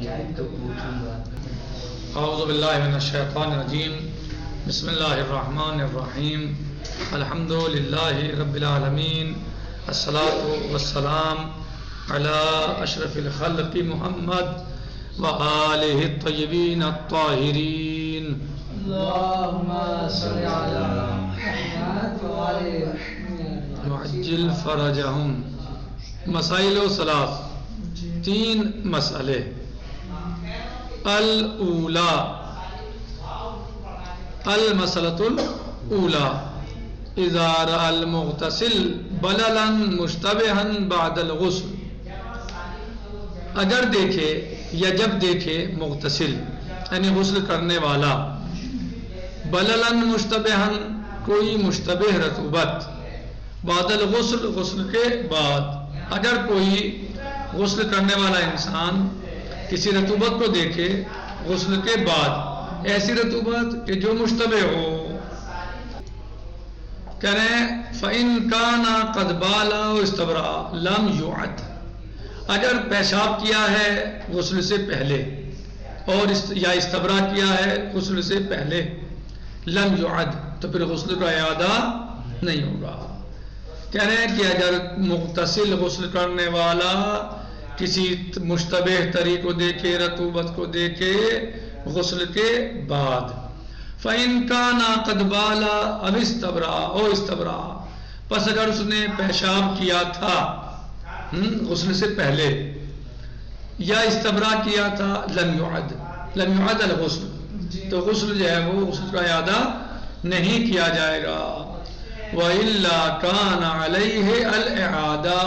اعوذ باللہ من الشیطان الرجیم بسم اللہ الرحمن الرحیم الحمد للہ رب العالمین الصلاۃ والسلام علی اشرف الخلق محمد وآلہ الطیبین الطاہرین اللہم صل علی محمد وآلہ محمد وعجل فرجہم. مسائل و ثلاث، تین مسئلے. الاولا، المسئلۃ الاولا، اذا رأى المغتسل بللا مشتبہا بعد الغسل. اگر دیکھے یا جب دیکھے مغتسل یعنی غسل کرنے والا، بللا مشتبہا کوئی مشتبہ رطوبت، بعد الغسل غسل کے بعد. اگر کوئی غسل کرنے والا انسان کسی رطوبت کو دیکھے غسل کے بعد، ایسی رطوبت کہ جو مشتبہ ہو، کہہ رہے ہیں فَإِن كَانَ قَدْ بَالَ وَاسْتَبْرَأَ لَمْ يُعَدْ. اگر پیشاب کیا ہے غسل سے پہلے اور یا استبرا کیا ہے غسل سے پہلے، لم يعد، تو پھر غسل کا اعادہ نہیں ہوگا. کہہ رہے ہیں کہ اگر مغتسل غسل کرنے والا کسی مشتبہ طری کو دیکھے، رطوبت کو دیکھے غسل کے بعد، فَإِن كَانَ قَدْ بَالَ أَوْ اسْتَبْرَأَ أَوْ اسْتَبْرَأَ، پس اگر اس نے پیشاب کیا تھا غسل سے پہلے یا استبرا کیا تھا، لم يعد الغسل، تو غسل جو ہے وہ غسل کا اعادہ نہیں کیا جائے گا. وَإِلَّا كَانَ عَلَيْهِ الْإِعَادَةُ،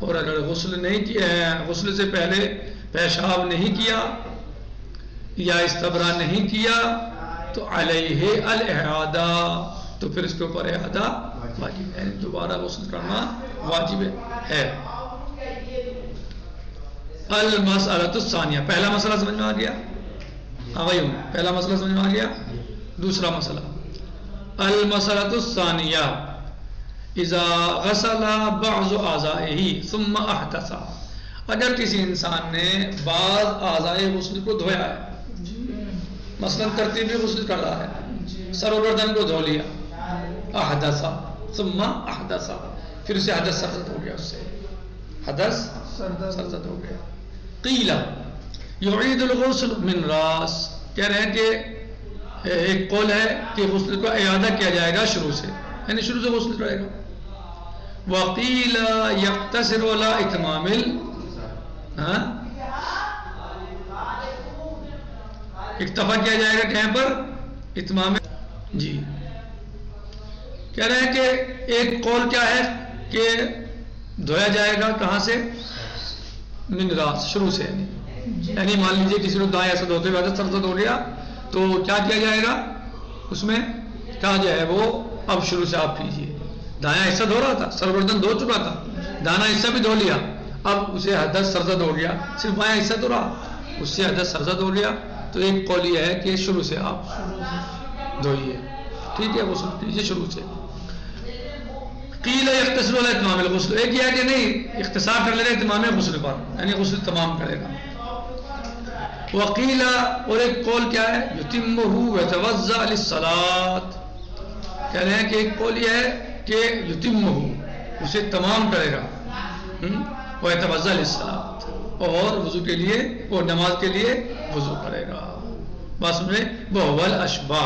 اور اگر غسل نہیں کیا ہے، غسل سے پہلے پیشاب نہیں کیا یا استبرا نہیں کیا، تو علیہ الإعادہ، تو پھر اس کے اوپر اعادہ واجب ہے، دوبارہ غسل کرنا واجب ہے. المسئلۃ الثانیہ، پہلا مسئلہ سمجھ میں آ گیا؟ پہلا مسئلہ سمجھ میں آ گیا. دوسرا مسئلہ، المسئلۃ الثانیہ، اذا غسل بعض اعضائہ ثم احدث. اگر کسی انسان نے بعض اعضائے غسل کو دھویا ہے، مثلا ترتیبی غسل کر رہا ہے، سر و گردن کو دھو لیا، احدث ثم احدث، پھر اسے حدث سرزد ہو گیا، اس سے حدث سرزد ہو گیا. قیل یعید الغسل من راس، کہہ رہے ہیں کہ ایک قول ہے کہ غسل کو اعادہ کیا جائے گا شروع سے، یعنی شروع سے غسل کرے گا. وقیل یقتصر علی اتمام اکتفا کیا جائے گا کہیں پر اتمام. جی کہہ رہے ہیں کہ ایک قول کیا ہے کہ دھویا جائے گا کہاں سے؟ من راس، شروع سے، یعنی مان لیجیے کسی نے دائیں ایسا دھوتے ہوئے سرزد ہو گیا، تو کیا کیا جائے گا اس میں؟ کہا جو ہے وہ اب شروع سے آپ کیجئے. دایاں حصہ دھو رہا تھا، سرگردن دھو چکا تھا، دانا حصہ بھی دھو لیا، اب اسے حدث سرزد ہو گیا، صرف بایاں حصہ دھو رہا، اس سے حدث سرزد ہو گیا. تو ایک قول یہ ہے کہ شروع سے آپ دھوئیے، ٹھیک ہے، غسل کیجیے شروع سے. قیل یقتصر علی اتمام الغسل، ایک یہ ہے کہ نہیں اختصار کر لے گا اتمام غسل پر، یعنی غسل تمام کرے گا. وقیل، اور ایک قول کیا ہے؟ یتمہ ویتوضأ للصلاۃ، کہہ رہے ہیں کہ ایک قول یہ ہے کہ یتمہ، اسے تمام کرے گا، ویتوضأ للصلاۃ، اور وضو کے لیے اور نماز کے لیے وضو کرے گا. بس میں وہو الاشبہ،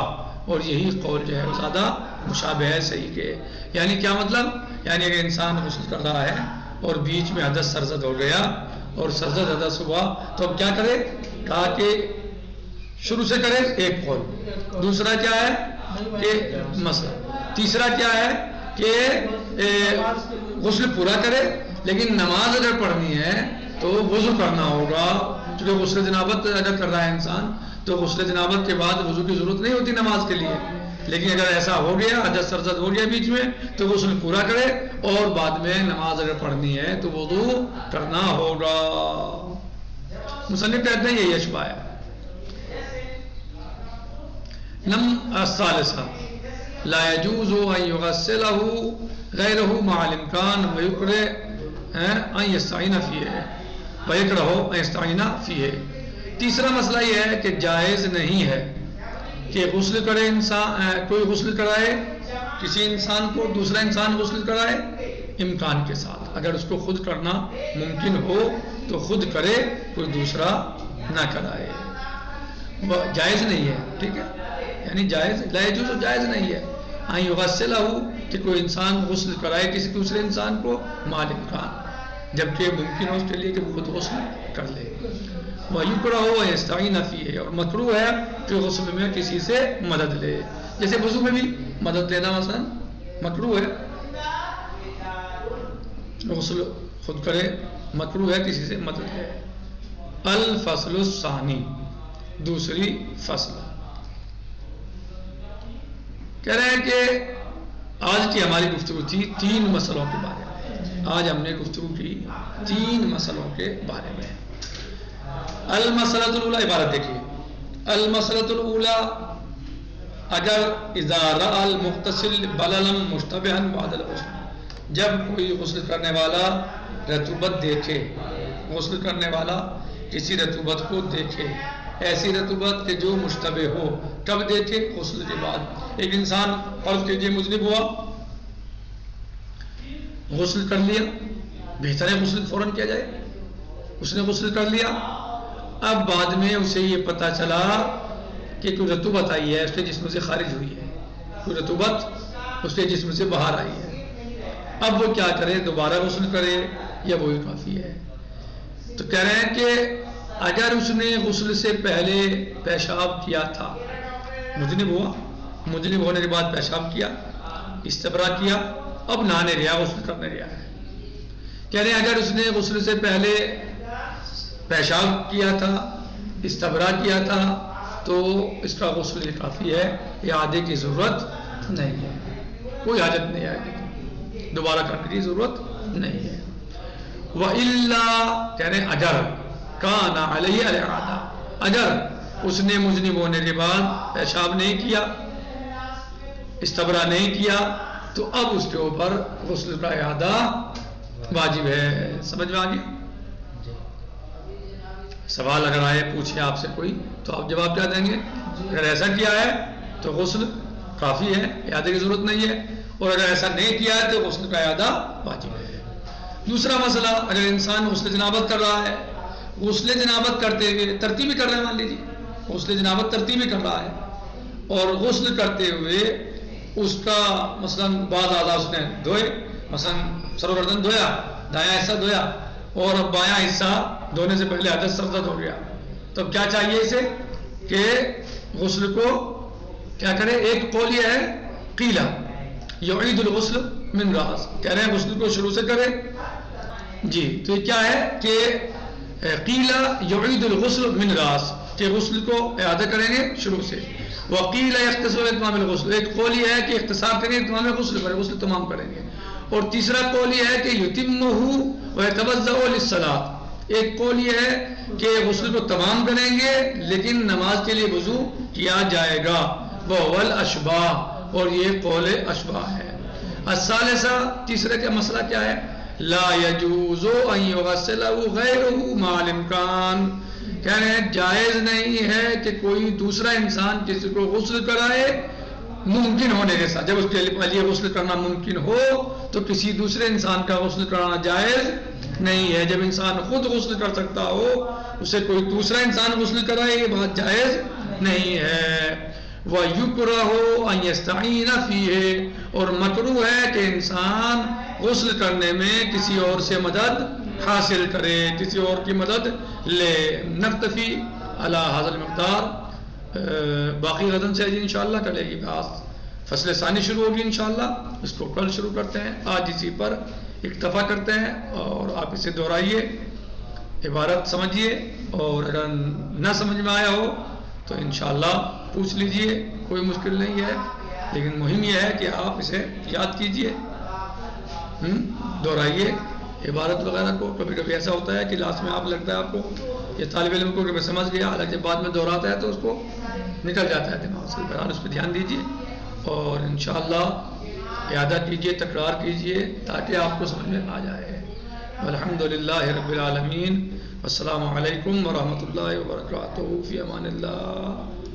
اور یہی قول جو ہے وہ زیادہ مشابہ ہے صحیح کے. یعنی کیا مطلب؟ یعنی اگر انسان غسل کر رہا ہے اور بیچ میں حدث سرزد ہو گیا اور سرزد حدث ہوا، تو اب کیا کرے؟ کہا کہ شروع سے کرے، ایک قول. دوسرا کیا ہے کہ مسئلہ. تیسرا کیا ہے کہ غسل پورا کرے، لیکن نماز اگر پڑھنی ہے تو وضو کرنا ہوگا، کیونکہ غسل جنابت اگر کر رہا ہے انسان تو غسل جنابت کے بعد وضو کی ضرورت نہیں ہوتی نماز کے لیے. لیکن اگر ایسا ہو گیا، حدث سرزد ہو گیا بیچ میں، تو غسل پورا کرے، اور بعد میں نماز اگر پڑھنی ہے تو وضو کرنا ہوگا. مصنف کہتے ہیں یہی اشباہ ہے. الثالثہ، لا يجوز ان يغسله غيره مع الامكان ويكره ان يستعين فيه، ويكره ان يستعين فيه. تیسرا مسئلہ یہ ہے کہ جائز نہیں ہے کہ غسل کرے انسان، کوئی غسل کرائے کسی انسان کو، دوسرا انسان غسل کرائے امکان کے ساتھ، اگر اس کو خود کرنا ممکن ہو تو خود کرے، کوئی دوسرا نہ کرائے، جائز نہیں ہے، ٹھیک ہے، یعنی جائز لا یجوز، جائز نہیں ہے ان یغسلہ، کہ کوئی انسان غسل کرائے کسی دوسرے انسان کو مال امکان، جبکہ ممکن ہو اس کے لیے کہ وہ خود غسل کر لے، وَيُكْرَهُ وَيَسْتَعِينَ فِيهِ، اور مکروہ ہے کہ غسل میں کسی سے مدد لے، جیسے وضو میں بھی مدد لینا مثلا مکروہ ہے، غسل خود کرے مکروہ ہے کسی سے مدد لے۔ الفصل الثانی، دوسری فصل، کہہ رہے ہیں کہ آج کی ہماری گفتگو تھی 3 مسئلوں کے بارے میں، آج ہم نے گفتگو کی 3 مسئلوں کے بارے میں۔ المسئلۃ الاولی، عبارت دیکھیے، المسئلۃ الاولی، اگر اذا رأى المغتسل بللا مشتبہا بعد الغسل، جب کوئی غسل کرنے والا رطوبت دیکھے، غسل کرنے والا کسی رطوبت کو دیکھے، ایسی رطوبت کہ جو مشتبہ ہو، کب دیکھے؟ غسل کے بعد۔ ایک انسان فرض کیجئے مذنب ہوا، غسل کر لیا، بہتر ہے غسل فوراً کیا جائے، اس نے غسل کر لیا، اب بعد میں اسے یہ پتہ چلا کہ کوئی رطوبت آئی ہے، اس کے جسم سے خارج ہوئی ہے، کوئی رطوبت اس کے جسم سے باہر آئی ہے، اب وہ کیا کرے؟ دوبارہ غسل کرے یا وہی کافی ہے؟ تو کہہ رہے ہیں کہ اگر اس نے غسل سے پہلے پیشاب کیا تھا، مذنب ہوا، مذنب ہونے کے بعد پیشاب کیا، استبرا کیا، اب نہانے رہا، غسل کرنے رہا ہے، کہہ رہے ہیں اگر اس نے غسل سے پہلے پیشاب کیا تھا، استبرا کیا تھا، تو اس کا غسل یہ کافی ہے، اعادے کی ضرورت نہیں ہے، کوئی حاجت نہیں ہے، دوبارہ کرنے کی ضرورت نہیں ہے۔ وَإِلَّا، کہہ رہے ہیں اگر کان علیہ الاعادہ، اگر اس نے مذنب ہونے کے بعد پیشاب نہیں کیا، استبرا نہیں کیا، تو اب اس کے اوپر غسل کا اعادہ واجب ہے۔ سمجھ میں آ گیا؟ سوال اگر آئے پوچھے آپ سے کوئی تو آپ جواب کیا دیں گے؟ اگر ایسا کیا ہے تو غسل کافی ہے، اعادے کی ضرورت نہیں ہے، اور اگر ایسا نہیں کیا ہے تو غسل کا اعادہ واجب ہے۔ دوسرا مسئلہ، اگر انسان غسل جنابت کر رہا ہے، غسل جنابت کرتے ہوئے ترتیب کر رہا ہے، مان لیجیے غسل جنابت ترتیب کر رہا ہے، اور غسل کرتے ہوئے اس کا مثلا بعض اعضاء اس نے دھوئے، مثلا سر و گردن دھویا، دایاں حصہ دھویا، اور اب بایاں حصہ دھونے سے پہلے حدث سرزد ہو گیا، تو کیا چاہیے اسے کہ غسل کو کیا کرے؟ ایک قول یہ ہے قیلہ یعید الغسل من راس، کہہ رہے ہیں غسل کو شروع سے کرے، جی تو یہ کیا ہے کہ قیلہ یعید الغسل من راس، کہ غسل کو اعادہ کریں گے شروع سے، وقیل یختصر اتمام الغسل، ایک قول یہ ہے کہ اختصار کریں، اتمام غسل کریں، غسل تمام کریں گے، اور تیسرا قول یہ ہے کہ یتمہ ویتوضأ للصلاۃ، ایک قول یہ ہے کہ غسل کو تمام کریں گے لیکن نماز کے لیے وضو کیا جائے گا، وہو الاشباہ، اور یہ قول اشباہ ہے۔ الثالثہ، تیسرے کا مسئلہ کیا ہے؟ لا یجوز ان یغسلہ غیرہ مع الامکان، کہہ رہے ہیں جائز نہیں ہے کہ کوئی دوسرا انسان کسی کو غسل کرائے ممکن ہونے کے ساتھ، جب اس کے لیے غسل کرنا ممکن ہو تو کسی دوسرے انسان کا غسل کرانا جائز نہیں ہے۔ جب انسان خود غسل کر سکتا ہو اسے کوئی دوسرا انسان غسل کرائے، یہ بات جائز نہیں ہے۔ وَيُكْرَهُ أَن يَسْتَعِينَ فِيهِ، اور مکروہ ہے کہ انسان غسل کرنے میں کسی اور سے مدد حاصل کرے، کسی اور کی مدد لے۔ نکتفی علی هذا المقدار، باقی غدن سے جی انشاءاللہ کل کی بات فصل ثانی شروع ہوگی انشاءاللہ، اس کو کل شروع کرتے ہیں، آج اسی پر اکتفا کرتے ہیں، اور آپ اسے دہرائیے، عبارت سمجھیے، اور اگر نہ سمجھ میں آیا ہو تو انشاءاللہ پوچھ لیجئے، کوئی مشکل نہیں ہے، لیکن مہم یہ ہے کہ آپ اسے یاد کیجئے، دہرائیے عبارت وغیرہ کو۔ کبھی کبھی ایسا ہوتا ہے کہ لاسٹ میں آپ لگتا ہے آپ کو یہ طالب علم کو کہ میں سمجھ گیا، حالانکہ بعد میں دہراتا ہے تو اس کو نکل جاتا ہے دماغ سے، بہرحال اس پہ دھیان دیجئے، اور انشاءاللہ اعادہ کیجئے، تکرار کیجئے، تاکہ آپ کو سمجھ میں آ جائے۔ الحمدللہ رب العالمین، السلام علیکم ورحمۃ اللہ وبرکاتہ، فی امان اللہ.